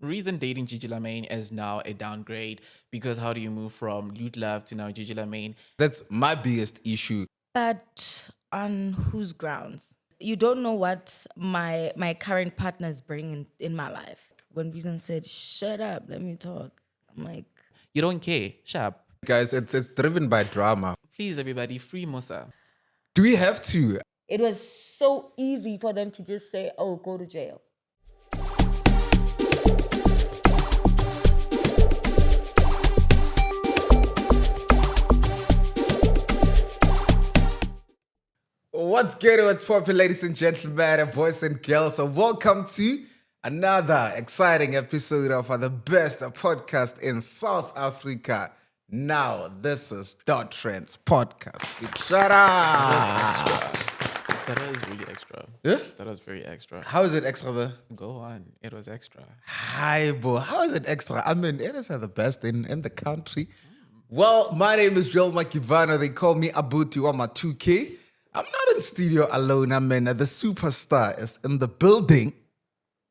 Reason dating Gigi Lamaine is now a downgrade because how do you move from Loot Love to now Gigi Lamaine? That's my biggest issue. But on whose grounds? You don't know what my current partners bring in my life. When Reason said, "Shut up, let me talk," I'm like, You don't care. Sharp. Guys, it's driven by drama. Please, everybody, free Musa. Do we have to? it was so easy for them to just say, "Oh, go to jail." What's good? What's poppin', ladies and gentlemen, boys and girls? So welcome to another exciting episode of the best podcast in South Africa. Now, this is Dot Trends Podcast. Big shout out. That was really extra. Yeah? That was very extra. How is it extra though? Go on. It was extra. Hi, bro. How is it extra? I mean, it is the best in the country. Well, my name is Joel Makivano. They call me Abuti Wama 2K. I'm not in studio alone. I mean, the superstar is in the building.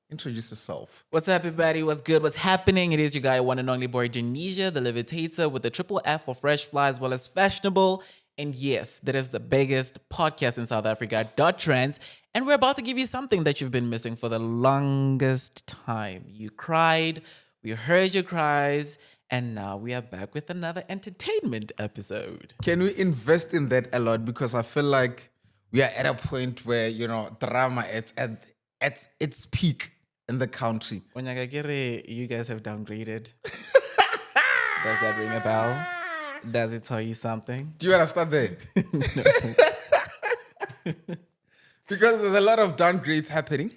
Introduce yourself. What's up, everybody? What's good? What's happening? It is your guy, one and only boy, Janesia, the Levitator, with the triple F for fresh fly as well as fashionable. And yes, that is the biggest podcast in South Africa, Dot Trends. And we're about to give you something that you've been missing for the longest time. You cried, we heard your cries, and now we are back with another entertainment episode. Can we invest in that a lot? Because I feel like we are at a point where, drama it's at its peak in the country. Onyagagere, you guys have downgraded. Does that ring a bell? Does it tell you something? Do you want to start there? Because there's a lot of downgrades happening.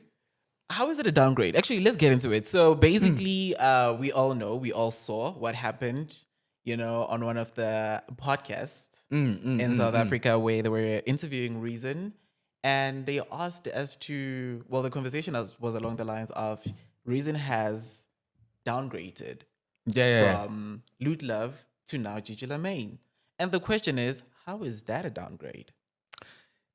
How is it a downgrade? Actually, let's get into it. So basically, we all saw what happened, on one of the podcasts in South Africa where they were interviewing Reason. And they asked as to, the conversation was along the lines of Reason has downgraded from Loot Love to now Gigi Lamaine. And the question is, how is that a downgrade?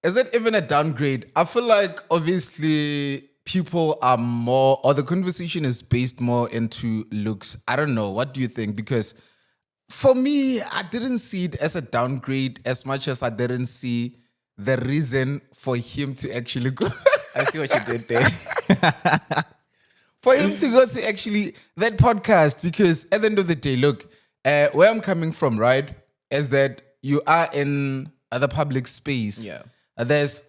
Is it even a downgrade? I feel like obviously people are more, or the conversation is based more into looks. I don't know. What do you think? Because for me, I didn't see it as a downgrade as much as I didn't see the reason for him to actually go. I see what you did there. For him to go to actually that podcast, because at the end of the day, look, where I'm coming from, right, is that you are in the public space. Yeah. There's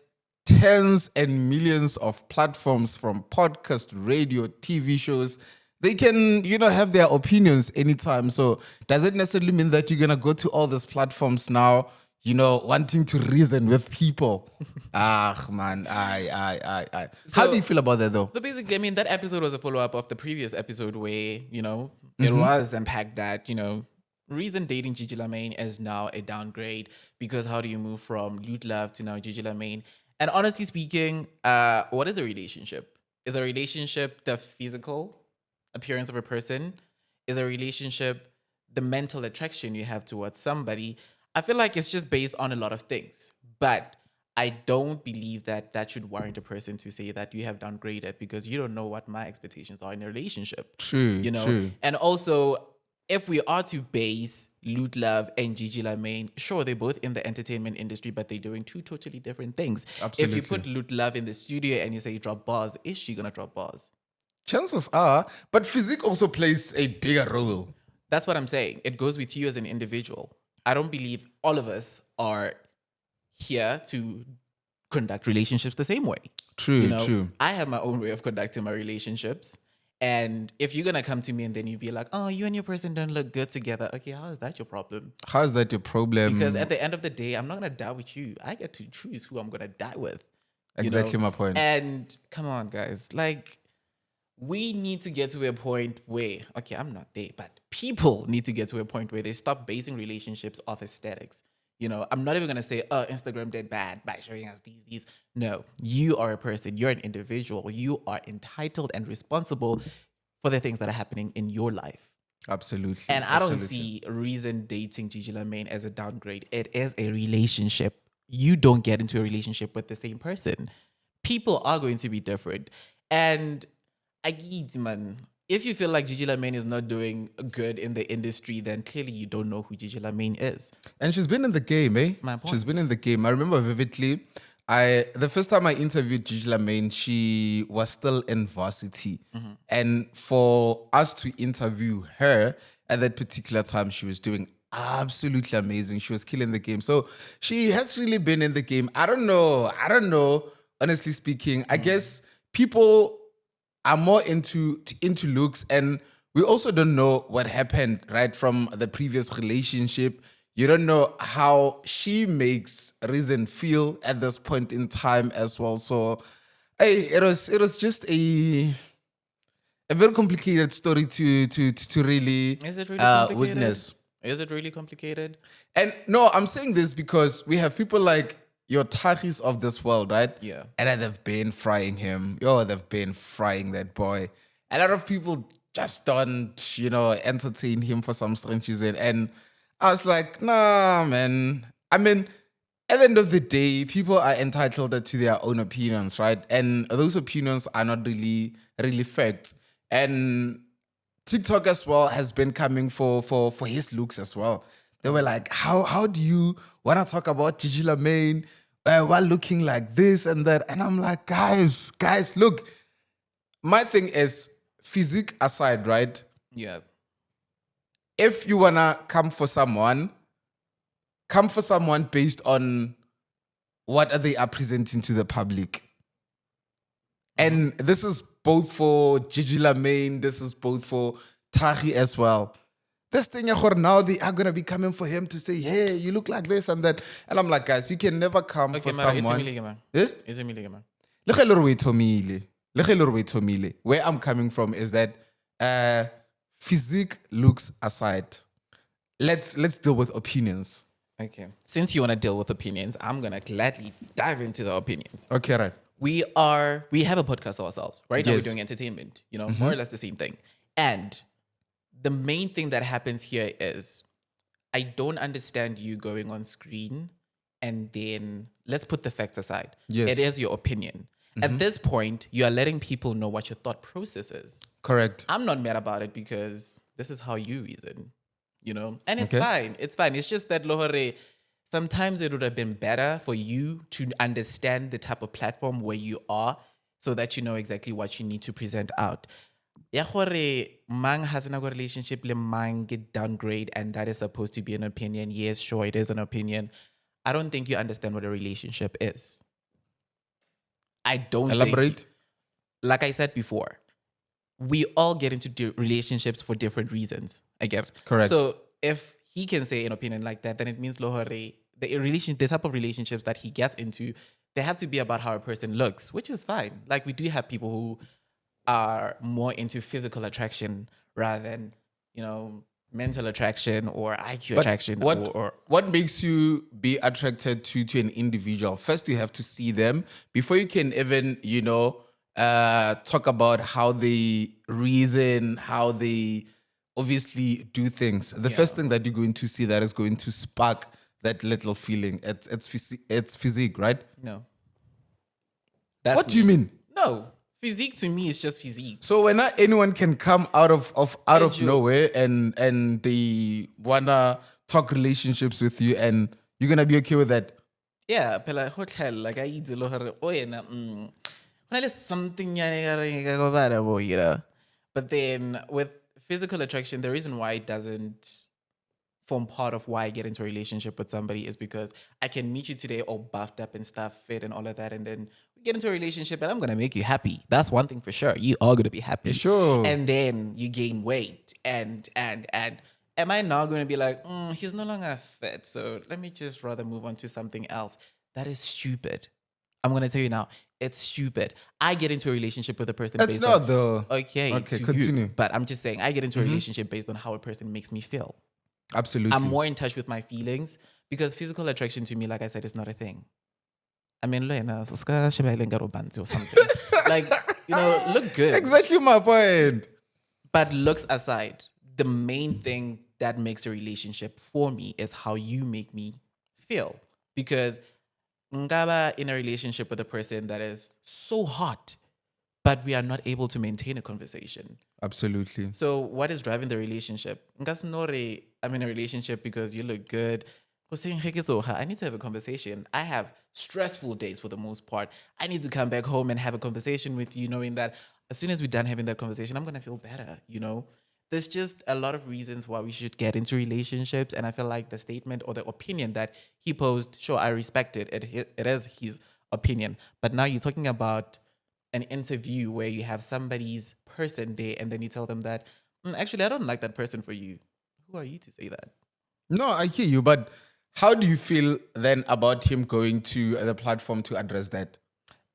tens and millions of platforms from podcast, radio, TV shows. They can, have their opinions anytime. So does it necessarily mean that you're going to go to all these platforms now, wanting to reason with people? Man, How do you feel about that though? So basically, that episode was a follow-up of the previous episode where, it was unpacked that, Reason dating Gigi Lamaine is now a downgrade because how do you move from Loot Love to now Gigi Lamaine? And honestly speaking, what is a relationship? Is a relationship the physical appearance of a person? Is a relationship the mental attraction you have towards somebody? I feel like it's just based on a lot of things. But I don't believe that should warrant a person to say that you have downgraded because you don't know what my expectations are in a relationship. True, true. And also, if we are to base Loot Love and Gigi Lamaine, sure, they're both in the entertainment industry, but they're doing two totally different things. Absolutely. If you put Loot Love in the studio and you say drop bars, is she going to drop bars? Chances are, but physique also plays a bigger role. That's what I'm saying. It goes with you as an individual. I don't believe all of us are here to conduct relationships the same way. True, true. I have my own way of conducting my relationships. And if you're going to come to me and then you be like, oh, you and your person don't look good together. Okay, how is that your problem? How is that your problem? Because at the end of the day, I'm not going to die with you. I get to choose who I'm going to die with. Exactly my point. And come on, guys. We need to get to a point where, okay, I'm not there, but people need to get to a point where they stop basing relationships off aesthetics. I'm not even going to say, oh, Instagram did bad by showing us these. No, you are a person. You're an individual. You are entitled and responsible for the things that are happening in your life. Absolutely. And I don't see Reason dating Gigi Lamaine as a downgrade. It is a relationship. You don't get into a relationship with the same person. People are going to be different. And I get, man, if you feel like Gigi Lamayne is not doing good in the industry, then clearly you don't know who Gigi Lamayne is. And she's been in the game, eh? My point. She's been in the game. I remember vividly. The first time I interviewed Gigi Lamayne, she was still in varsity. And for us to interview her at that particular time, she was doing absolutely amazing. She was killing the game. So she has really been in the game. I don't know. Honestly speaking, I guess people are more into looks, and we also don't know what happened right from the previous relationship. You don't know how she makes Reason feel at this point in time as well. So, hey, it was just a very complicated story to really Is it really complicated? witness. Is it really complicated? And no, I'm saying this because we have people like your Tahis of this world, right? Yeah. And they've been frying him. They've been frying that boy. A lot of people just don't, entertain him for some strange reason. And I was like, nah, man. I mean, at the end of the day, people are entitled to their own opinions, right? And those opinions are not really facts. And TikTok as well has been coming for his looks as well. They were like, how do you want to talk about Gigi Lamayne while looking like this and that? And I'm like, guys, look. My thing is, physique aside, right? Yeah. If you want to come for someone based on what they are presenting to the public. And this is both for Gigi Lamayne, this is both for Tahi as well. This thing, now they are going to be coming for him to say, hey, you look like this and that. And I'm like, guys, you can never come for someone. It's a million, man. Where I'm coming from is that physique looks aside. Let's deal with opinions. Okay. Since you want to deal with opinions, I'm going to gladly dive into the opinions. Okay, right. We have a podcast ourselves. Right now we're Yes. doing entertainment, more or less the same thing. And the main thing that happens here is I don't understand you going on screen and then let's put the facts aside. Yes. It is your opinion. At this point, you are letting people know what your thought process is. Correct. I'm not mad about it because this is how you reason, and it's Okay. fine. It's fine. It's just that Lohore, sometimes it would have been better for you to understand the type of platform where you are so that you know exactly what you need to present out. Ya gore mang has a relationship le mang get downgrade and that is supposed to be an opinion. Yes, sure, it is an opinion. I don't think you understand what a relationship is. I don't Elaborate. Like I said before, we all get into relationships for different reasons. I get it. Correct. So if he can say an opinion like that, then it means Lohore, the type of relationships that he gets into, they have to be about how a person looks, which is fine. Like we do have people who are more into physical attraction rather than, mental attraction or IQ attraction. What makes you be attracted to an individual? First, you have to see them before you can even, talk about how they reason, how they obviously do things. The first thing that you're going to see that is going to spark that little feeling, it's physique, right? No. What do you mean? No. Physique to me is just physique. So when anyone can come out of you- nowhere and they wanna talk relationships with you and you're gonna be okay with that? Yeah, pela hotel like I eat something but then with physical attraction, the reason why it doesn't form part of why I get into a relationship with somebody is because I can meet you today all buffed up and stuff, fit and all of that, and then we get into a relationship and I'm gonna make you happy. That's one thing for sure. You are gonna be happy. Sure. And then you gain weight and am I now gonna be like, he's no longer fit, so let me just rather move on to something else? That is stupid. I'm gonna tell you now, it's stupid. I get into a relationship with a person That's based not on though. Okay, Okay, to continue. you. But I'm just saying, I get into a relationship based on how a person makes me feel. Absolutely. I'm more in touch with my feelings because physical attraction to me, like I said, is not a thing. I mean, or something. Like, look good. Exactly my point. But looks aside, the main thing that makes a relationship for me is how you make me feel. Because ngaba in a relationship with a person that is so hot, but we are not able to maintain a conversation. Absolutely. So what is driving the relationship? I'm in a relationship because you look good. I need to have a conversation. I have stressful days for the most part. I need to come back home and have a conversation with you, knowing that as soon as we're done having that conversation, I'm going to feel better, There's just a lot of reasons why we should get into relationships. And I feel like the statement or the opinion that he posed, sure, I respect it. It is his opinion. But now you're talking about an interview where you have somebody's person there and then you tell them that, actually, I don't like that person for you. Who are you to say that? No, I hear you, but how do you feel then about him going to the platform to address that?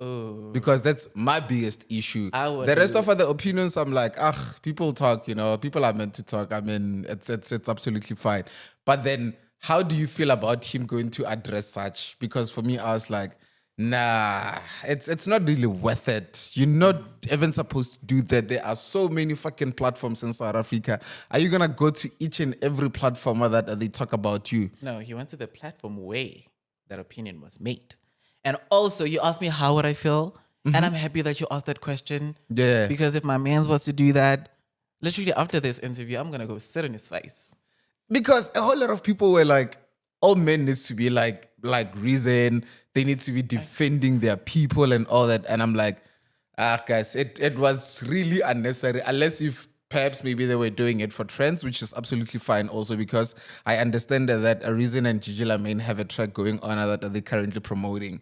Oh, Because that's my biggest issue. I would The rest do- of other opinions, I'm like, people talk, people are meant to talk. I mean, it's absolutely fine. But then how do you feel about him going to address such? Because for me, I was like, nah, it's not really worth it. You're not even supposed to do that. There are so many fucking platforms in South Africa. Are you gonna go to each and every platform that they talk about you? No, he went to the platform where that opinion was made. And also, you asked me how would I feel? And I'm happy that you asked that question. Yeah. Because if my man was to do that, literally after this interview, I'm going to go sit on his face. Because a whole lot of people were like, all men needs to be like reason. They need to be defending their people and all that. And I'm like, guys, it was really unnecessary. Unless if perhaps maybe they were doing it for trends, which is absolutely fine also because I understand that a Reason and Gigi Lamayne have a track going on that they're currently promoting.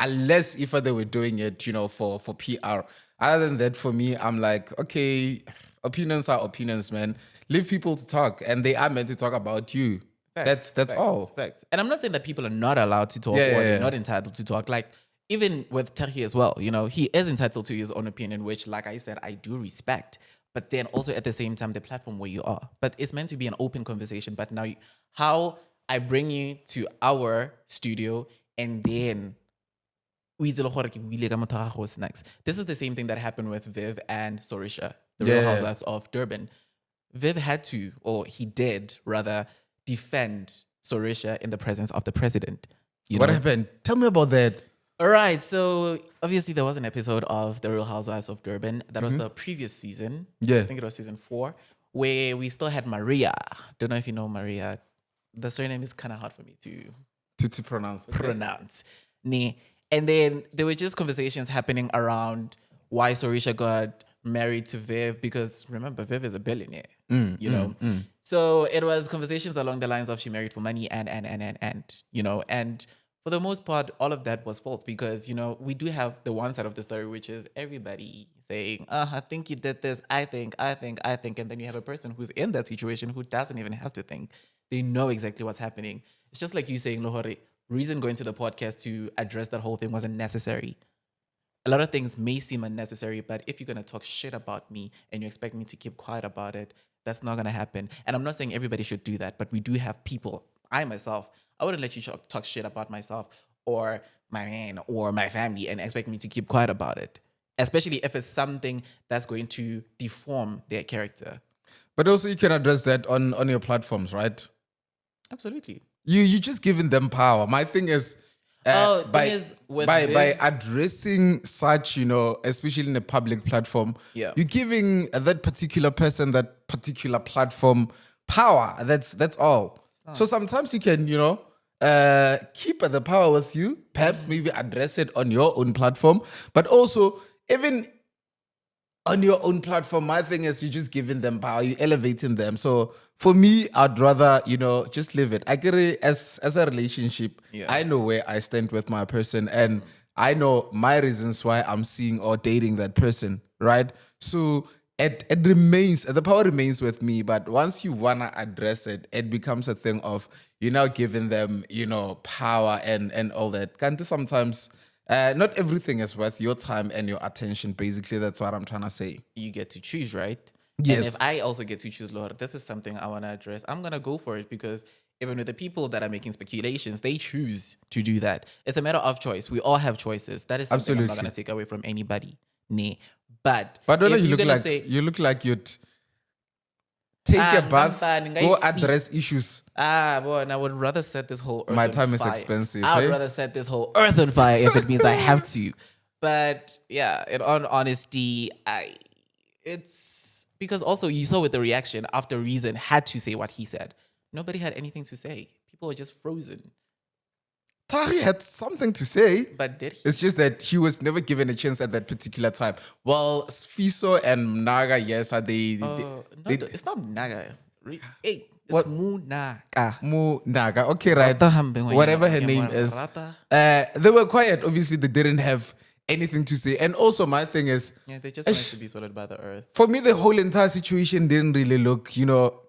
Unless if they were doing it, for PR. Other than that, for me, I'm like, okay, opinions are opinions, man. Leave people to talk, and they are meant to talk about you. That's all. Facts. And I'm not saying that people are not allowed to talk or they're not entitled to talk. Like, even with Terhi as well, he is entitled to his own opinion, which, like I said, I do respect. But then also at the same time, the platform where you are. But it's meant to be an open conversation. But now, how I bring you to our studio and then this is the same thing that happened with Viv and Sorisha, the Real Housewives of Durban. Viv had to, or he did rather, defend Sorisha in the presence of the president. What happened? Tell me about that. All right, so obviously there was an episode of The Real Housewives of Durban. That was the previous season. Yeah. I think it was season 4, where we still had Maria. Don't know if you know Maria. The surname is kind of hard for me to pronounce. And then there were just conversations happening around why Sorisha got married to Viv, because remember, Viv is a billionaire, So it was conversations along the lines of she married for money and for the most part, all of that was false because, we do have the one side of the story, which is everybody saying, I think you did this. I think. And then you have a person who's in that situation who doesn't even have to think. They know exactly what's happening. It's just like you saying, Lohore, Reason going to the podcast to address that whole thing wasn't necessary. A lot of things may seem unnecessary, but if you're going to talk shit about me and you expect me to keep quiet about it, that's not going to happen. And I'm not saying everybody should do that, but we do have people. I myself, I wouldn't let you talk shit about myself or my man or my family and expect me to keep quiet about it, especially if it's something that's going to deform their character. But also you can address that on your platforms, right? Absolutely. You just giving them power. My thing is, by addressing such, especially in a public platform, you're giving that particular person, that particular platform power. That's all. So sometimes you can, keep the power with you, perhaps maybe address it on your own platform, but also even on your own platform, my thing is you're just giving them power, you're elevating them. So for me, I'd rather, just leave it. I get it as a relationship. I know where I stand with my person and I know my reasons why I'm seeing or dating that person, right? So it remains, the power remains with me. But once you want to address it, it becomes a thing of, you're now giving them, power and all that. Can't sometimes... not everything is worth your time and your attention. Basically, that's what I'm trying to say. You get to choose, right? Yes. And if I also get to choose, Lord, this is something I want to address. I'm going to go for it because even with the people that are making speculations, they choose to do that. It's a matter of choice. We all have choices. That is something I'm not going to take away from anybody. Nay. But don't if you look like you'd take a bath, go address issues. Boy, and I would rather set this whole earth My on time fire. is expensive. I would rather set this whole earth on fire if it means I have to. But yeah, in all honesty, it's because also you saw with the reaction after Reason had to say what he said. Nobody had anything to say. People were just frozen. Tari had something to say. But did he? It's just that he was never given a chance at that particular time. Well, Sfiso and Naga, yes, are It's not Naga. Hey, it's What? Munaka. Mu Naga. Okay, right. Rata Whatever her Hambengoyana, name is. Rata. They were quiet. Obviously, they didn't have anything to say. And also, my thing is, Yeah, they just wanted to be swallowed by the earth. for me, the whole entire situation didn't really look,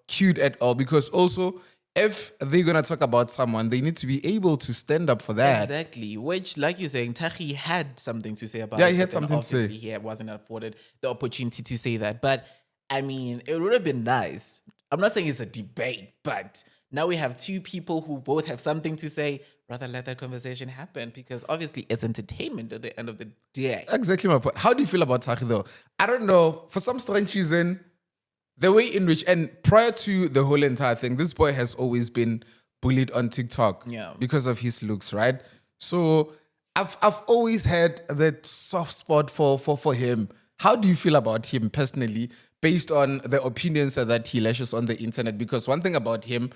cute at all. Because also, if they're gonna talk about someone, they need to be able to stand up for that. Exactly. Which, like you're saying, Tahi had something to say about Yeah, it. he had but then something to say. obviously He wasn't afforded the opportunity to say that. But I mean, it would have been nice. I'm not saying it's a debate, but now we have two people who both have something to say. Rather let that conversation happen because obviously it's entertainment at the end of the day. Exactly my point. How do you feel about Tari though? I don't know. For some strange reason, the way in which, and prior to the whole entire thing, this boy has always been bullied on TikTok because of his looks, right? So I've always had that soft spot for him. How do you feel about him personally, based on the opinions that he lashes on the internet? Because one thing about him,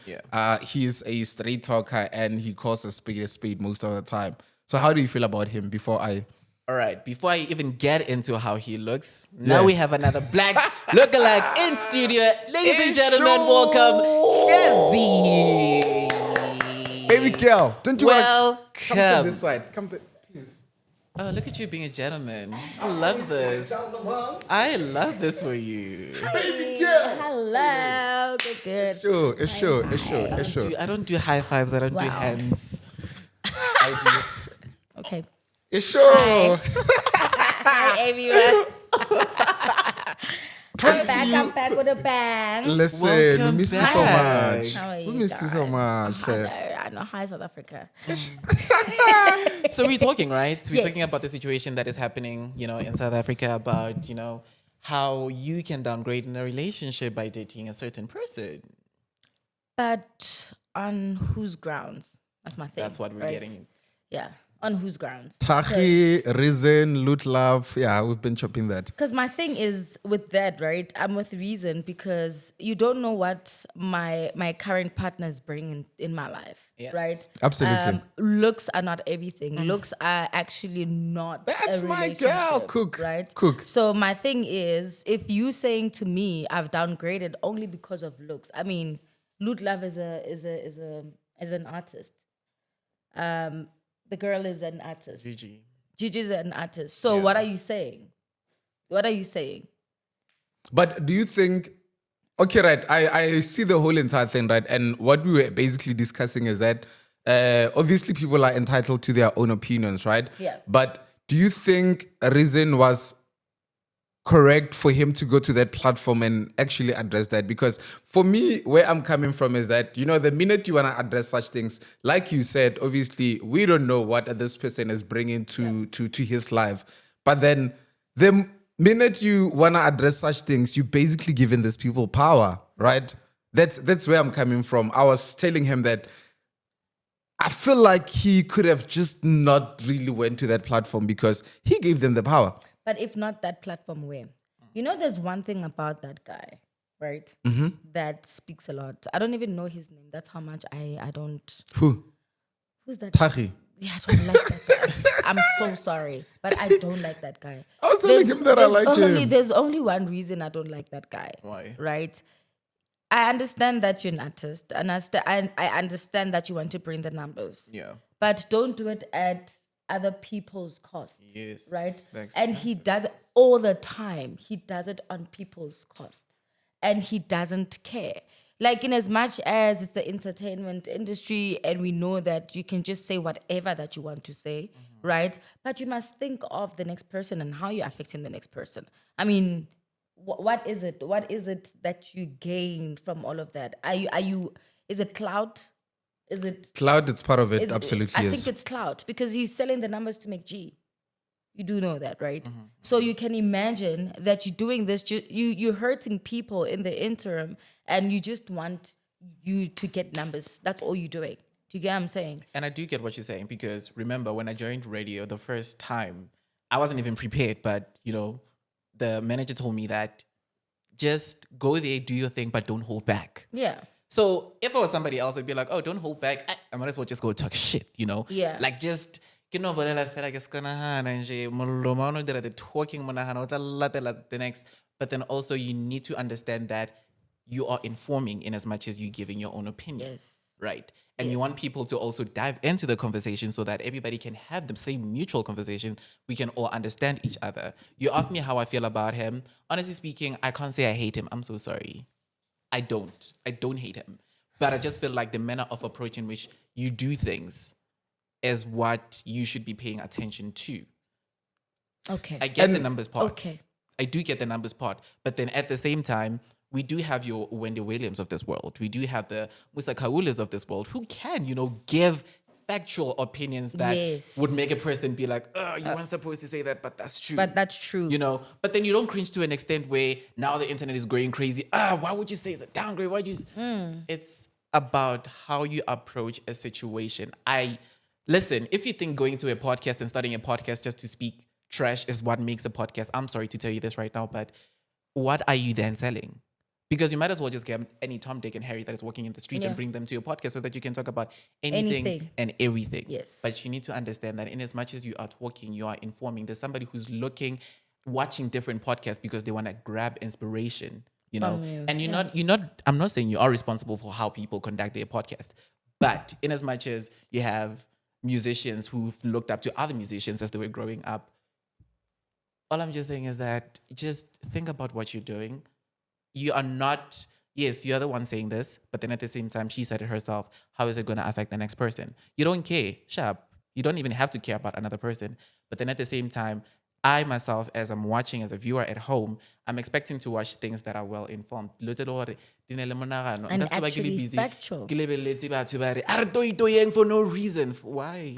he's a straight talker and he calls a spade most of the time. So how do you feel about him before I... All right, before I even get into how he looks, now we have another black lookalike in studio. Ladies and gentlemen, welcome Shazzy. Baby girl, don't you want... Come to Welcome. this side. Come to... Please. Oh, look at you being a gentleman. I love this. I love this for you. Baby girl. Hello. Good. It's sure. I don't do high fives. I don't do Wow. hands. I do. Okay. It's sure. Hi, everyone. I'm back with a bang. Listen, Welcome we missed you so back. much. How are you We missed you so guys? much. Hello. I know. Hi, South Africa. So we're talking, right? We're Yes. talking about the situation that is happening, in South Africa about, how you can downgrade in a relationship by dating a certain person. But on whose grounds? That's my thing. That's what we're right? getting. Yeah. On whose grounds? Tahi, Reason, Loot Love. Yeah, we've been chopping that. Because my thing is with that, right? I'm with Reason because you don't know what my current partners bring in my life, Yes. right? Absolutely. Looks are not everything. Looks are actually not. That's a my girl, relationship, Cook. right? Cook. So my thing is, if you saying to me, I've downgraded only because of looks. I mean, Loot Love is an artist. The girl is an artist. Gigi. Gigi's an artist. So what are you saying? What are you saying? But do you think... Okay, right. I see the whole entire thing, right? And what we were basically discussing is that obviously people are entitled to their own opinions, right? Yeah. But do you think Reason was correct for him to go to that platform and actually address that? Because for me, where I'm coming from is that, the minute you want to address such things, like you said, obviously, we don't know what this person is bringing to his life. But then the minute you want to address such things, you basically giving these people power, right? That's where I'm coming from. I was telling him that I feel like he could have just not really went to that platform because he gave them the power. But if not that platform, where? There's one thing about that guy, right? That speaks a lot. I don't even know his name. That's how much I don't. Who? Who's that? Tahi. Yeah, I don't like that guy. I'm so sorry, but I don't like that guy. I was telling him that I like him. There's only one reason I don't like that guy. Why? Right? I understand that you're an artist, and I understand that you want to bring the numbers. Yeah. But don't do it at other people's cost. Yes. Right? That's And he does it all the time. He does it on people's cost. And he doesn't care. Like, in as much as it's the entertainment industry and we know that you can just say whatever that you want to say, right? But you must think of the next person and how you're affecting the next person. I mean, what is it? What is it that you gain from all of that? Is it clout? Is it Cloud, it's part of it, absolutely. I Yes. think it's clout because he's selling the numbers to make G. You do know that, right? So you can imagine that you're doing this, you're hurting people in the interim and you just want you to get numbers. That's all you're doing. Do you get what I'm saying? And I do get what you're saying because remember when I joined radio the first time, I wasn't even prepared, but the manager told me that just go there, do your thing, but don't hold back. Yeah. So if it was somebody else, I'd be like, oh, don't hold back. I might as well just go talk shit, Yeah. Like just, but I feel like it's gonna the talking the next. But then also you need to understand that you are informing in as much as you're giving your own opinion. Yes. Right. And you want people to also dive into the conversation so that everybody can have the same mutual conversation. We can all understand each other. You asked me how I feel about him. Honestly speaking, I can't say I hate him. I'm so sorry. I don't hate him. But I just feel like the manner of approach in which you do things is what you should be paying attention to. Okay. I get the numbers part. Okay. I do get the numbers part. But then at the same time, we do have your Wendy Williams of this world. We do have the Musa khaulas of this world who can, give factual opinions that would make a person be like, oh, you weren't supposed to say that, but that's true. But that's true. But then you don't cringe to an extent where now the internet is going crazy. Why would you say it's a downgrade? Why would you? It's about how you approach a situation. Listen, if you think going to a podcast and starting a podcast just to speak trash is what makes a podcast, I'm sorry to tell you this right now, but what are you then selling? Because you might as well just get any Tom, Dick, and Harry that is walking in the street and bring them to your podcast so that you can talk about anything and everything. Yes. But you need to understand that in as much as you are talking, you are informing. There's somebody who's watching different podcasts because they want to grab inspiration, And I'm not saying you are responsible for how people conduct their podcast. But in as much as you have musicians who've looked up to other musicians as they were growing up, all I'm just saying is that just think about what you're doing. You are not, yes, you are the one saying this, but then at the same time, she said it herself. How is it going to affect the next person? You don't care. Sharp. You don't even have to care about another person. But then at the same time, I myself, as I'm watching as a viewer at home, I'm expecting to watch things that are well informed. And actually factual. For no reason. Why?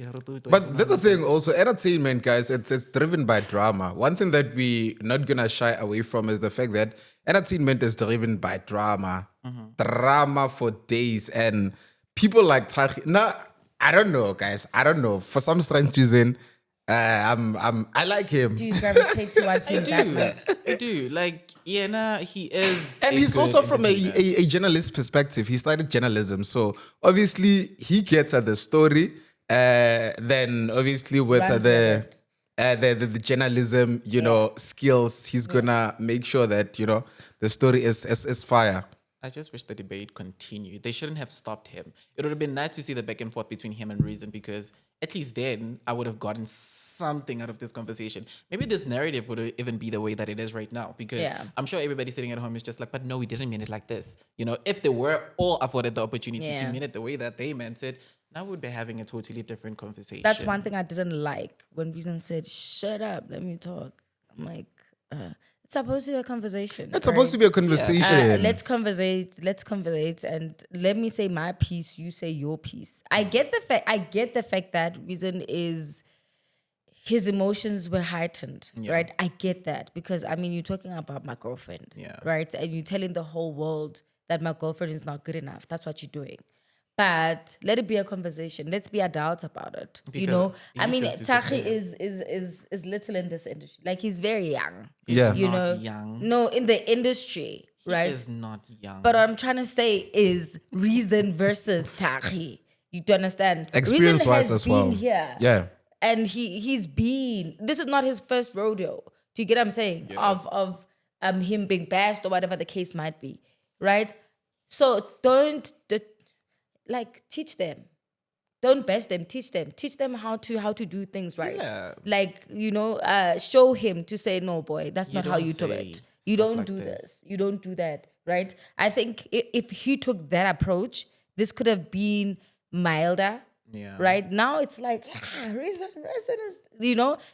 But that's the thing also, entertainment, guys, it's driven by drama. One thing that we're not going to shy away from is the fact that entertainment is driven by drama. Drama for days. And people like Taghi. Now, I don't know, guys. I don't know. For some strange reason, I like him. Do you gravitate towards him that much? I do. Like, he is. And he's also from a journalist perspective. He studied journalism. So obviously he gets at the story. Then obviously with the journalism, skills, he's gonna make sure that, the story is fire. I just wish the debate continued. They shouldn't have stopped him. It would have been nice to see the back and forth between him and Reason, because at least then I would have gotten something out of this conversation. Maybe this narrative would even be the way that it is right now, because I'm sure everybody sitting at home is just like, but no, we didn't mean it like this. If they were all afforded the opportunity to mean it the way that they meant it, now we would be having a totally different conversation. That's one thing I didn't like when Reason said, shut up, let me talk. I'm like, it's supposed to be a conversation. It's supposed to be a conversation. Let's conversate, and let me say my piece, you say your piece. I get the fact that Reason is, his emotions were heightened, right? I get that, because you're talking about my girlfriend, right? And you're telling the whole world that my girlfriend is not good enough. That's what you're doing. But let it be a conversation. Let's be adults about it. Because Taghi is little in this industry. Like, he's very young. He's not young. No, in the industry, right? He is not young. But what I'm trying to say is Reason versus Taghi. You do understand? Experience-wise as well. Reason has been here. Yeah. And he's been, this is not his first rodeo. Do you get what I'm saying? Yeah. Of him being bashed or whatever the case might be, right? So don't teach them. Don't bash them. Teach them. Teach them how to do things right. Yeah. Show him to say, no, boy, that's not how you do it. You don't like do this. this. You don't do that, right? I think if he took that approach, this could have been milder. Yeah. Right now, it's like reason is,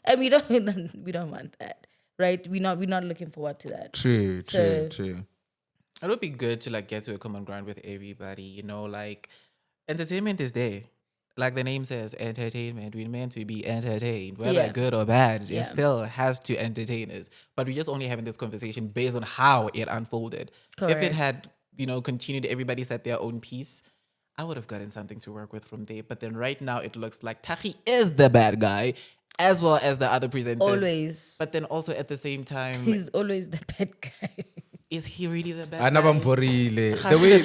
and we don't want that, right? We're not looking forward to that. True. It would be good to get to a common ground with everybody. Entertainment is there. Like the name says, entertainment. We're meant to be entertained, whether good or bad. It still has to entertain us. But we're just only having this conversation based on how it unfolded. Correct. If it had, continued, everybody set their own piece, I would have gotten something to work with from there. But then right now it looks like Taghi is the bad guy. as well as the other presenters. Always. But then also at the same time, He's always the bad guy. is he really the bad guy?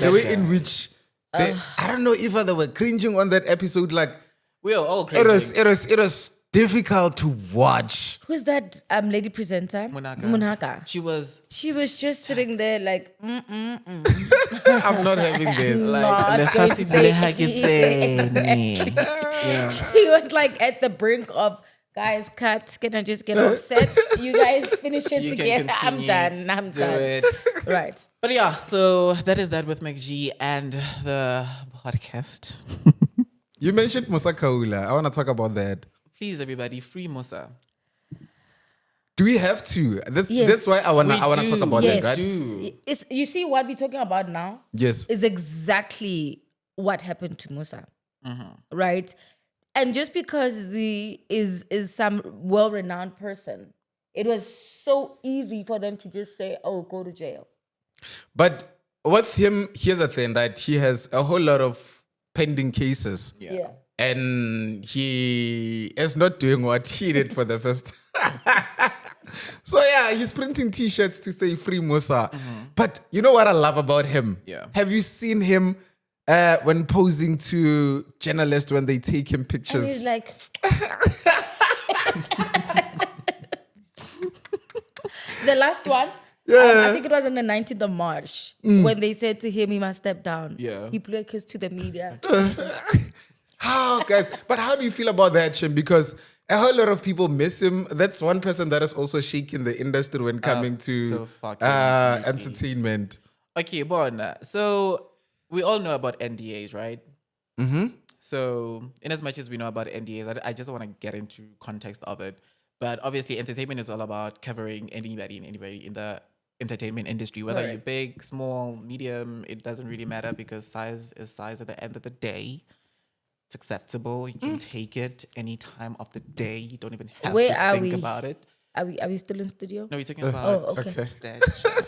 The way in which I don't know if they were cringing on that episode. Like We are all cringing. it was difficult to watch. Who's that lady presenter? Munaka. She was She was just sitting there like, I'm not having this. Not like going to say anything. yeah. He was like at the brink of, guys, cut. Can I just get offset? You guys finish it You can together. I'm continue. done. I'm Do done. it. Right. But yeah, so that is that with McG and the podcast. You mentioned Musa Khaula. I want to talk about that. Please, everybody, free Musa. Do we have to? That's Yes. why I wanna We talk do. about Yes. that, right? It's, you see what we're talking about now Yes. is exactly what happened to Musa. Mm-hmm. Right? And just because he is some well-renowned person, it was so easy for them to just say, oh, go to jail. But with him, here's the thing, right? He has a whole lot of pending cases. Yeah. And he is not doing what he did for the first. So yeah, he's printing T-shirts to say "Free Musa." But you know what I love about him? Yeah. Have you seen him when posing to journalists when they take him And pictures? he's like, the last one, I think it was on the 19th of March, when they said to him he must step down. Yeah. He blew a kiss to the media. How, guys? But how do you feel about that, Shem? Because a whole lot of people miss him. That's one person that is also shaking the industry when coming to so fucking completely. entertainment. Okay, Bon. So we all know about NDAs, right? Mm-hmm. So in as much as we know about NDAs, I just want to get into context of it. But obviously, entertainment is all about covering anybody in the entertainment industry, whether you're big, small, medium. It doesn't really matter because size is size at the end of the day. It's acceptable. You can take it any time of the day. You don't even have Where to are think we? about it. Are we still in studio? No, we're talking about okay. stage.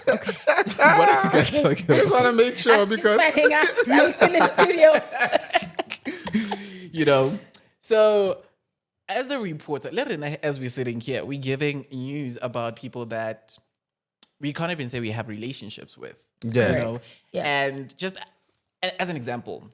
Okay. What are you guys talking I about? just want to make I sure was just because finding out. Are we still in studio? You know? So as a reporter, as we're sitting here, we're giving news about people that we can't even say we have relationships with. Yeah. You know? Yeah. And just as an example,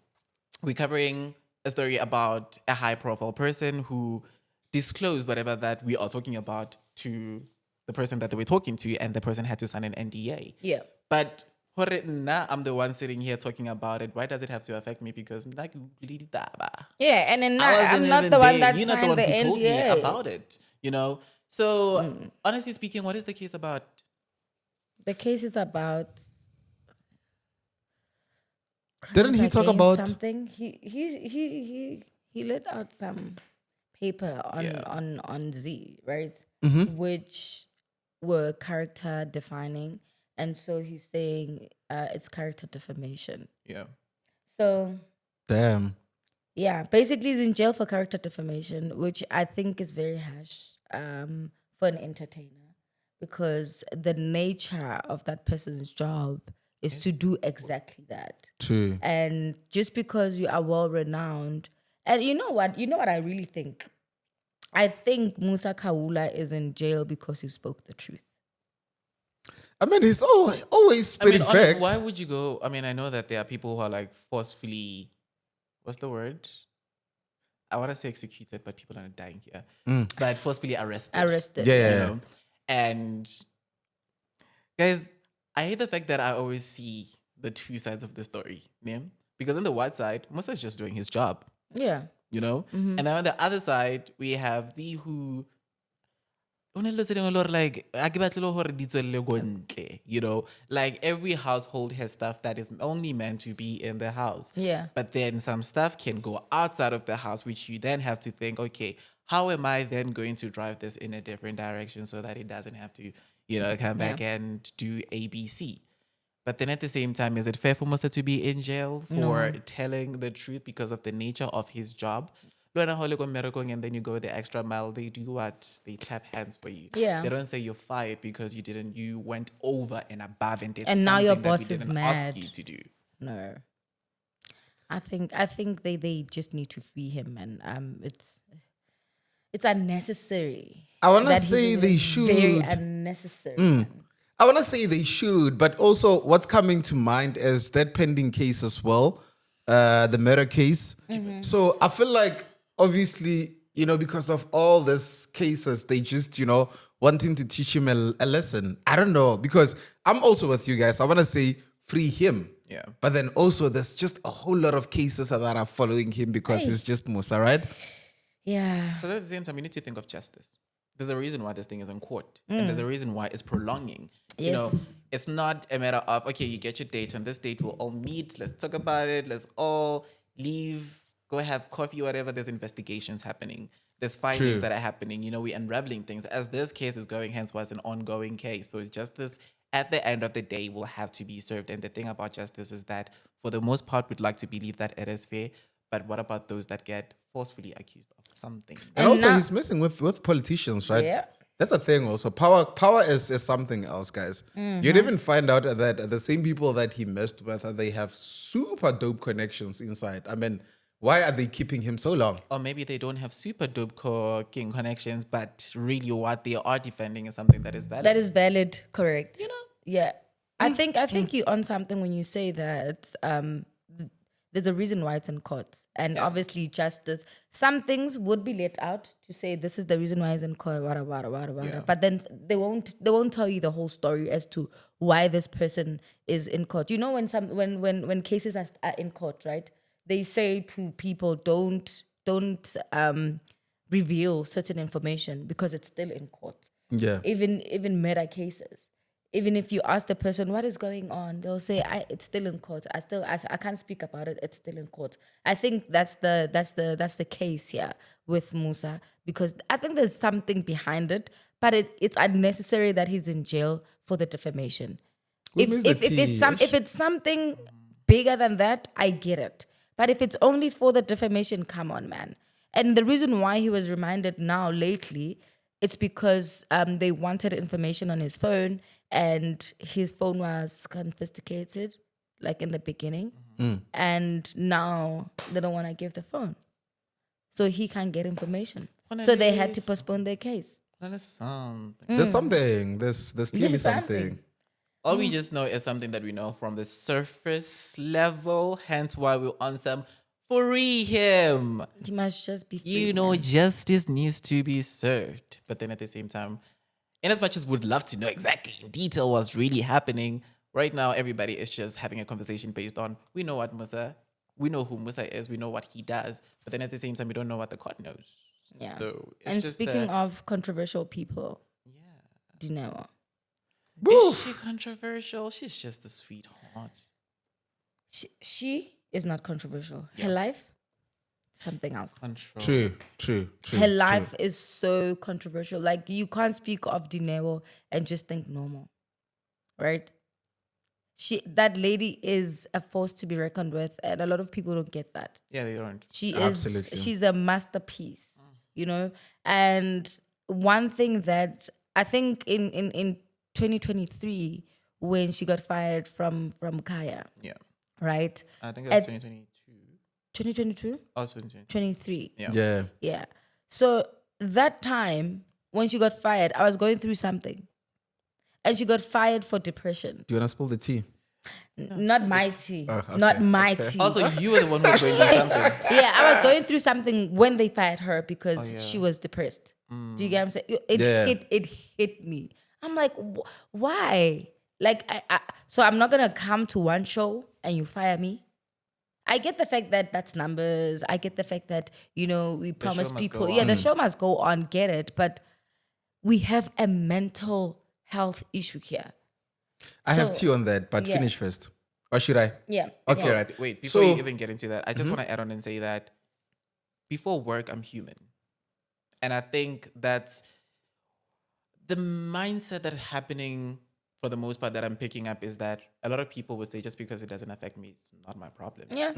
we're covering a story about a high profile person who disclosed whatever that we are talking about to the person that they were talking to, and the person had to sign an NDA. Yeah. But I'm the one sitting here talking about it. Why does it have to affect me? Because Yeah, and then I wasn't I'm not even the one there. that You're not the signed one the who told me NDA. about it. You know. So honestly speaking, what is the case about? The case is about. Didn't he talk against about something? He let out some paper on Z, right? Which were character defining, and so he's saying it's character defamation. Yeah. So damn? yeah, basically he's in jail for character defamation, which I think is very harsh for an entertainer, because the nature of that person's job is to do exactly that. True. And just because you are well renowned, and you know what I really think? I think Musa Khaula is in jail because he spoke the truth. I mean, he's always spitting facts. Why would you go? I mean, I know that there are people who are like forcefully, what's the word? I want to say executed, but people are not dying here. But forcefully arrested. Yeah. You know? And guys, I hate the fact that I always see the two sides of the story. Yeah? Because on the one side, Musa is just doing his job. Yeah. You know? And then on the other side, we have Z who like, you know, like every household has stuff that is only meant to be in the house. Yeah. But then some stuff can go outside of the house, which you then have to think, okay, how am I then going to drive this in a different direction so that it doesn't have to, you know, come back and do ABC? But then at the same time, is it fair for Musa to be in jail for telling the truth because of the nature of his job? And then you go the extra mile. They do what? They clap hands for you. Yeah. They don't say you're fired because you went over and above and did And something now your that boss we is didn't mad. ask you to do. No. I think they just need to free him, and it's unnecessary. I want to That he's say they should. Very unnecessary. Man. I want to say they should, but also what's coming to mind is that pending case as well, the murder case. So I feel like, obviously, because of all these cases, they just, wanting to teach him a lesson. I don't know, because I'm also with you guys. I want to say free him. Yeah. But then also there's just a whole lot of cases that are following him because it's just Musa, right? Yeah. But at the same time, you need to think of justice. There's a reason why this thing is in court. And there's a reason why it's prolonging. Yes. It's not a matter of, okay, you get your date. On this date, we'll all meet. Let's talk about it. Let's all leave, go have coffee, whatever. There's investigations happening. There's findings that are happening. We're unraveling things. As this case is going, hence why it's an ongoing case. So it's justice at the end of the day will have to be served. And the thing about justice is that for the most part, we'd like to believe that it is fair. But what about those that get forcefully accused of something? And also he's messing with politicians, right? Yeah. That's a thing also. Power is something else, guys. You'd even find out that the same people that he messed with, they have super dope connections inside. I mean, why are they keeping him so long? Or maybe they don't have super dope king connections, but really what they are defending is something that is valid. That is valid, correct. Yeah. I think you're on something when you say that there's a reason why it's in court. And obviously justice, some things would be let out to say this is the reason why it's in court, wada. But then they won't tell you the whole story as to why this person is in court. When cases are in court, right? They say to people, don't reveal certain information because it's still in court. Yeah. Even murder cases. Even if you ask the person what is going on, they'll say it's still in court. I can't speak about it. It's still in court. I think that's the case here with Musa, because I think there's something behind it, but it's unnecessary that he's in jail for the defamation. If it's something bigger than that, I get it. But if it's only for the defamation, come on, man. And the reason why he was reminded now lately, it's because they wanted information on his phone, and his phone was confiscated, like in the beginning. And now they don't want to give the phone. So he can't get information. So they had to postpone their case. There's something. There's something. There's clearly There's something. All we just know is something that we know from the surface level, hence why we're on some free him. He must just be free. Justice needs to be served. But then at the same time, in as much as we'd love to know exactly in detail what's really happening, right now everybody is just having a conversation based on, we know who Musa is, we know what he does, but then at the same time we don't know what the court knows. Yeah. So it's and just speaking of controversial people, Dineo. Is she controversial? She's just a sweetheart. She is not controversial. Her life, something else. True. Her life is so controversial. Like, you can't speak of Dineo and just think normal, right? That lady is a force to be reckoned with, and a lot of people don't get that. Yeah, they don't. She's a masterpiece, And one thing that I think in 2023, when she got fired from Kaya, right? I think it was 2022. 2022? Oh, 2022. 23. Yeah. So that time, when she got fired, I was going through something. And she got fired for depression. Do you want to spill the tea? Not my tea. okay, Not my tea. Also, you were the one who was going through something. Yeah, I was going through something when they fired her because she was depressed. Do you get what I'm saying? It hit me. I'm like, why? Like, so I'm not going to come to one show and you fire me? I get the fact that that's numbers. I get the fact that, we promise people. Yeah, the show must go on, get it. But we have a mental health issue here. I have tea on that, but finish first. Or should I? Yeah. Okay, Yeah. right. Wait, before you even get into that, I just want to add on and say that before work, I'm human. And I think that's the mindset that's happening for the most part that I'm picking up is that a lot of people would say just because it doesn't affect me, it's not my problem. Yeah.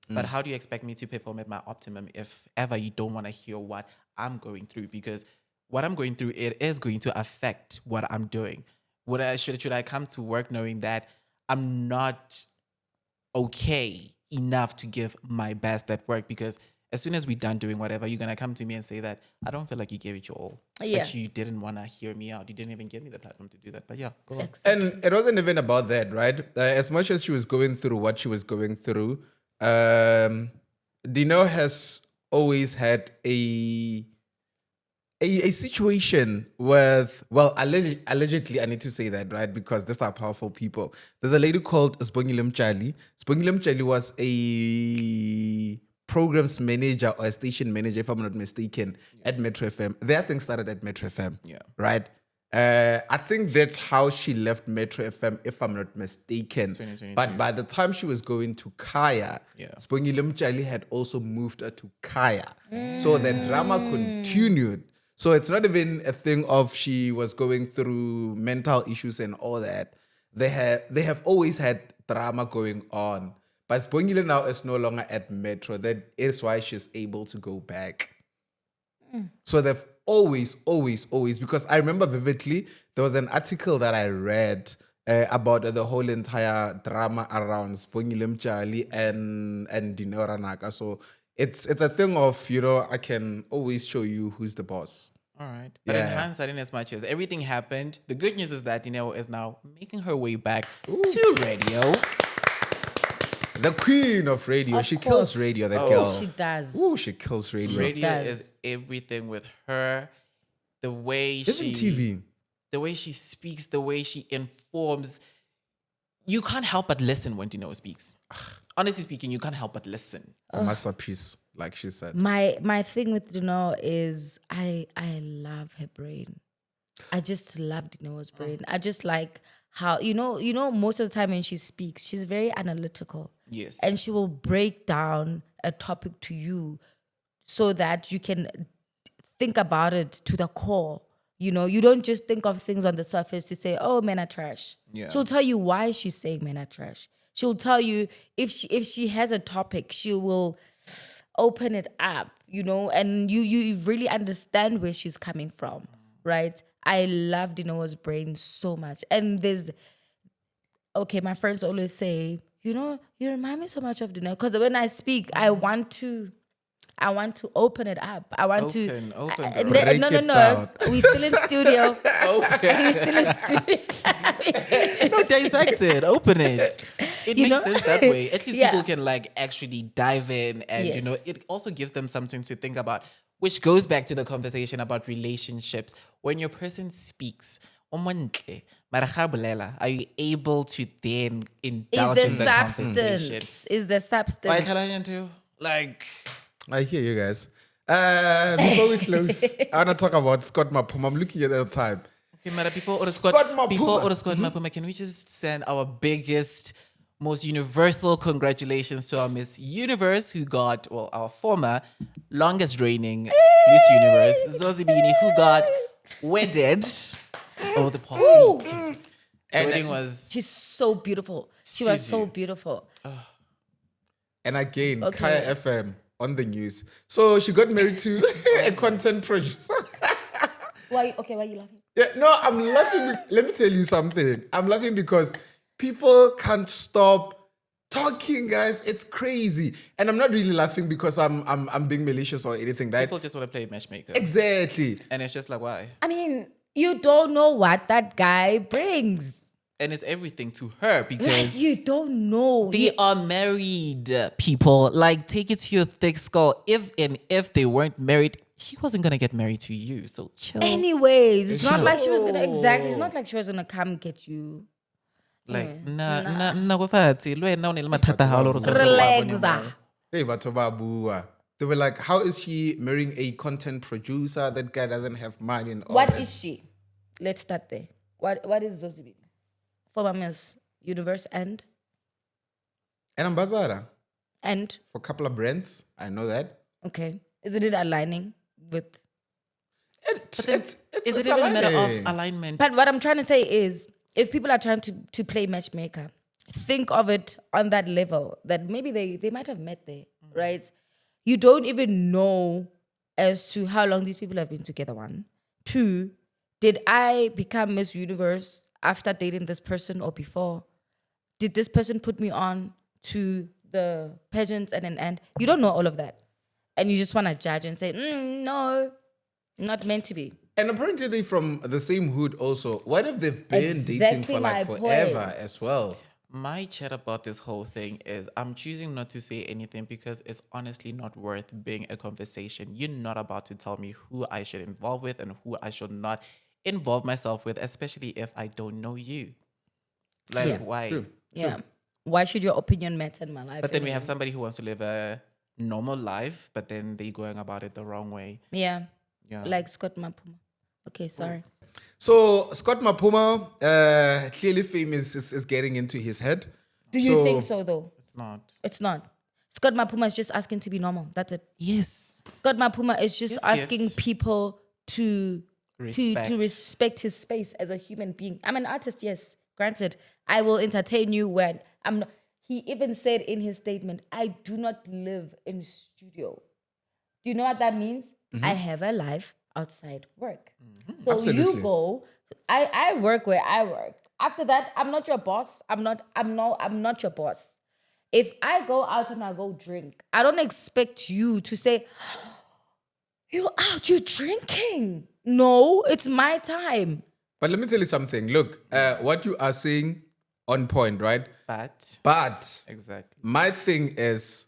But how do you expect me to perform at my optimum if ever you don't want to hear what I'm going through? Because what I'm going through, it is going to affect what I'm doing. Should I come to work knowing that I'm not okay enough to give my best at work? Because as soon as we're done doing whatever, you're gonna come to me and say that I don't feel like you gave it your all. Yeah. Like you didn't wanna hear me out. You didn't even give me the platform to do that. But yeah, go on. And it wasn't even about that, right? As much as she was going through what she was going through, Dineo has always had a situation with, well, allegedly, I need to say that, right? Because these are powerful people. There's a lady called Sibongile Mtshali. Sibongile Mtshali was a programs manager or a station manager, if I'm not mistaken, at Metro FM. Their thing started at Metro FM, right? I think that's how she left Metro FM, if I'm not mistaken. 2022. But by the time she was going to Kaya, Sibongile Mtshali had also moved her to Kaya. So the drama continued. So it's not even a thing of she was going through mental issues and all that. They have always had drama going on. But Sibongile now is no longer at Metro. That is why she's able to go back. So they've always, because I remember vividly, there was an article that I read about the whole entire drama around Sibongile Mtshali and Dineo Ranaka. So it's a thing of, I can always show you who's the boss. All right. But in hindsight, in as much as everything happened, the good news is that Dineo is now making her way back to radio. The queen of radio. She kills radio, that girl. She does. Ooh, she kills radio. Radio is everything with her. The way Even TV. The way she speaks, the way she informs. You can't help but listen when Dineo speaks. Honestly speaking, you can't help but listen. A masterpiece, like she said. My thing with Dineo is I love her brain. I just love Dineo's brain. I just like how most of the time when she speaks, she's very analytical. Yes. And she will break down a topic to you so that you can think about it to the core. You don't just think of things on the surface to say, oh, men are trash. Yeah. She'll tell you why she's saying men are trash. She'll tell you if she has a topic, she will open it up, and you really understand where she's coming from, right? I love Dineo's brain so much. And my friends always say, you remind me so much of Dineo. Because when I speak, I want to open it up. I want Break no. it down. We still in studio. Okay. We still in studio. No, dissect it. Open it. It makes sense that way. At least Yeah. people can actually dive in and, Yes. it also gives them something to think about, which goes back to the conversation about relationships. When your person speaks, are you able to then indulge in the conversation? Is the substance. Why tell I to? I hear you guys. Before we close, I want to talk about Scott Maphula. I'm looking at the time. Okay, Mara, before Scott Maphula. Scott Maphula, can we just send our biggest, most universal congratulations to our Miss Universe, who got, our former longest reigning Miss Universe, Zozibini, who got wedded over the past week. The wedding was... She's so beautiful. She was so beautiful. And again, Kaya FM on the news. So she got married to a content producer. Why are you laughing? Yeah, no, I'm laughing. Let me tell you something. I'm laughing because people can't stop talking, guys. It's crazy. And I'm not really laughing because I'm being malicious or anything, right? People just want to play matchmaker. Exactly. And it's just why? I mean, you don't know what that guy brings. And it's everything to her because You don't know. they are married people. Take it to your thick skull. If they weren't married, she wasn't gonna get married to you. So chill. Anyways, it's not like she was gonna It's not like she was gonna come get you. Relax. Hey, Batobabua. They were like, how is she marrying a content producer? That guy doesn't have money and all What that. is she? Let's start there. What is Zozibini? For Miss Universe and Ambassador. And For a couple of brands. I know that. okay, isn't it aligning with? It's Is it even a matter of aligning. alignment? But what I'm trying to say is, if people are trying to play matchmaker, think of it on that level that maybe they might have met there, right? You don't even know as to how long these people have been together. 1, 2, did I become Miss Universe after dating this person or before? Did this person put me on to the pageants and an end? You don't know all of that. and you just want to judge and say, no, not meant to be. And apparently they're from the same hood also. What if they've been dating Exactly for like my forever point. as well? My chat about this whole thing is I'm choosing not to say anything because it's honestly not worth being a conversation. You're not about to tell me who I should involve with and who I should not involve myself with, especially if I don't know you. Like, Yeah. why? True. Yeah. Why should your opinion matter in my life? But then we anyway? have somebody who wants to live a normal life, but then they're going about it the wrong way. Yeah. Yeah. Like Scott Maphula. Okay, sorry. So Scott Maphula, clearly fame is getting into his head. Do you think so though? It's not. It's not. Scott Maphula is just asking to be normal. That's it. Yes. Scott Maphula is just Just asking gifts. people to Respect. respect his space as a human being. I'm an artist, yes. Granted, I will entertain you when I'm not. He even said in his statement, I do not live in studio. Do you know what that means? I have a life outside work. So Absolutely. you go, I work where I work. After that, I'm not your boss. I'm not your boss. If I go out and I go drink, I don't expect you to say, you're out, you're drinking. No, it's my time. But let me tell you something. Look, what you are saying on point, right? But Exactly. my thing is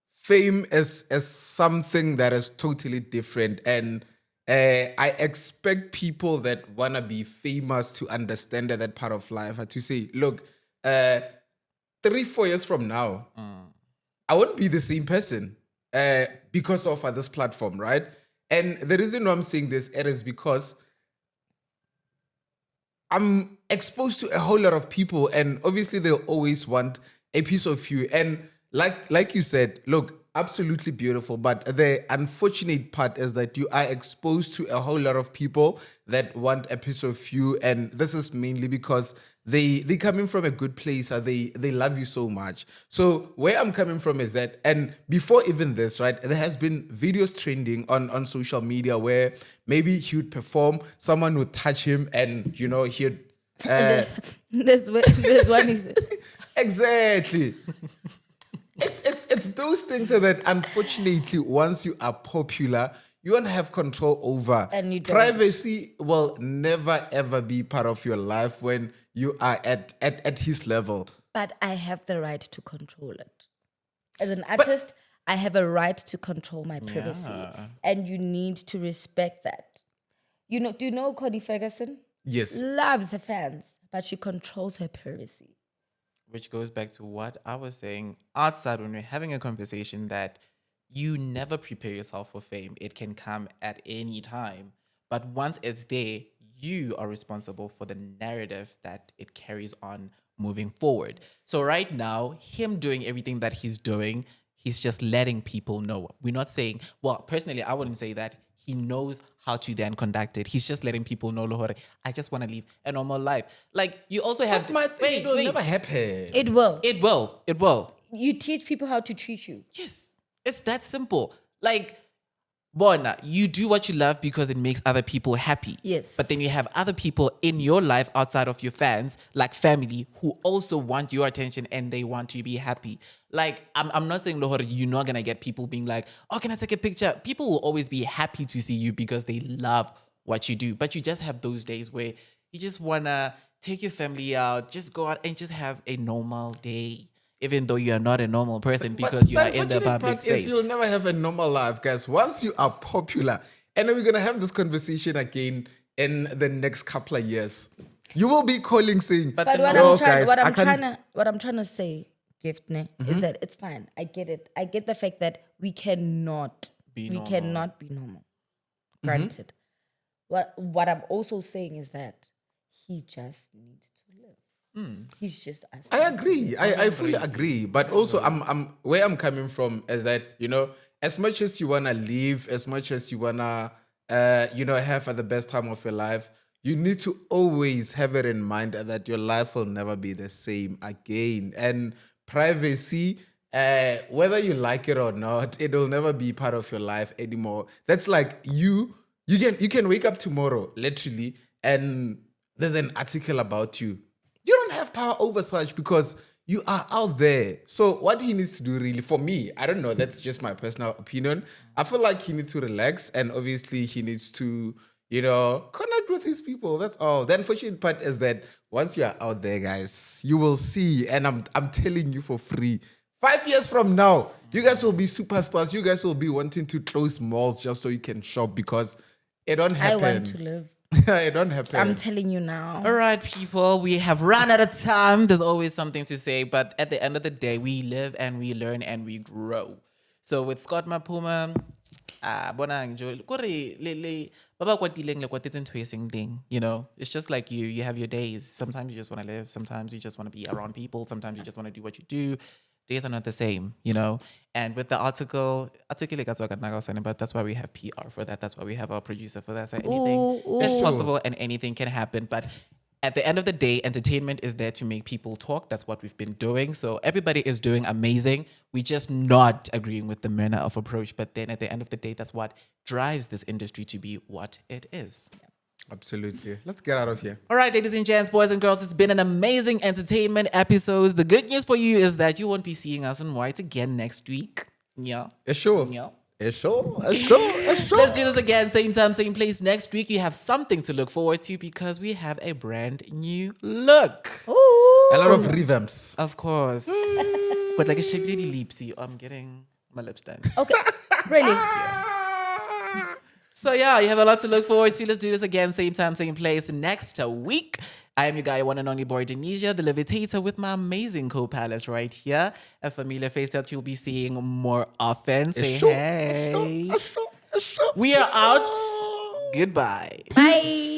fame is something that is totally different. And I expect people that want to be famous to understand that part of life. To say, look, 3-4 years from now, I won't be the same person because of this platform, right? And the reason why I'm saying this it is because I'm exposed to a whole lot of people, and obviously they'll always want a piece of you. And like you said, look, absolutely beautiful. But the unfortunate part is that you are exposed to a whole lot of people that want a piece of you, and this is mainly because they coming from a good place, or they love you so much. So where I'm coming from is that, and before even this, right, there has been videos trending on social media where maybe he would perform, someone would touch him, and he'd This one is exactly. It's those things that unfortunately once you are popular, you won't have control over. And you don't. Privacy will never ever be part of your life when you are at his level. but I have the right to control it. As an artist, I have a right to control my privacy. And you need to respect that. Do you know Cody Ferguson? Yes. Loves her fans, but she controls her privacy. Which goes back to what I was saying outside when we're having a conversation that you never prepare yourself for fame. It can come at any time. But once it's there, you are responsible for the narrative that it carries on moving forward. So right now, him doing everything that he's doing, he's just letting people know. We're not saying, well, personally, I wouldn't say that. He knows how to then conduct it. He's just letting people know, Lohore, I just want to live a normal life. Like, you also have... But my thing, it will never happen. It will. It will. You teach people how to treat you. Yes. It's that simple. Like, Bona, you do what you love because it makes other people happy. Yes. But then you have other people in your life outside of your fans, like family, who also want your attention and they want to be happy. Like, I'm not saying, Lohore, you're not going to get people being like, oh, can I take a picture? People will always be happy to see you because they love what you do. But you just have those days where you just want to take your family out, just go out and just have a normal day. Even though you are not a normal person because you are in the public space. You'll never have a normal life, guys. Once you are popular, and then we're going to have this conversation again in the next couple of years. You will be calling saying, But But the what no- I'm trying to say, Gift, is that it's fine. I get it. I get the fact that we cannot be normal. Granted. What I'm also saying is that he just needs to live. He's just asking. I agree. I fully agree. But also, I'm where I'm coming from is that, as much as you wanna live, as much as you wanna have the best time of your life, you need to always have it in mind that your life will never be the same again. And privacy, whether you like it or not, it will never be part of your life anymore. That's like you can wake up tomorrow, literally, and there's an article about you. You don't have power over such because you are out there. So what he needs to do really, for me, I don't know, that's just my personal opinion. I feel like he needs to relax, and obviously he needs to, connect with his people. That's all. The unfortunate part is that once you are out there, guys, you will see, and I'm telling you for free, 5 years from now, you guys will be superstars. You guys will be wanting to close malls just so you can shop, because it don't happen. I want to live. It don't happen. I'm telling you now. All right, people, we have run out of time. There's always something to say, but at the end of the day, we live and we learn and we grow. So with Scott Maphula, it's just like you have your days. Sometimes you just want to live, sometimes you just want to be around people, sometimes you just want to do what you do. Days are not the same, And with the article, but that's why we have PR for that. That's why we have our producer for that. So anything is possible and anything can happen. But at the end of the day, entertainment is there to make people talk. That's what we've been doing. So everybody is doing amazing. We're just not agreeing with the manner of approach. But then at the end of the day, that's what drives this industry to be what it is. Absolutely. Let's get out of here. All right, ladies and gents, boys and girls, it's been an amazing entertainment episode. The good news for you is that you won't be seeing us on White again next week. Yeah. Sure. Yeah. Sure. Let's do this again, same time, same place next week. You have something to look forward to because we have a brand new look. Ooh. A lot of revamps. Of course. But like a shapely leapsy. I'm getting my lips done. Okay. Really? So yeah, you have a lot to look forward to. Let's do this again, same time, same place next week. I am your guy, one and only boy, Dineo, the Levitator, with my amazing co-pilot right here. A familiar face that you'll be seeing more often. Say hey. We are out. Goodbye. Bye.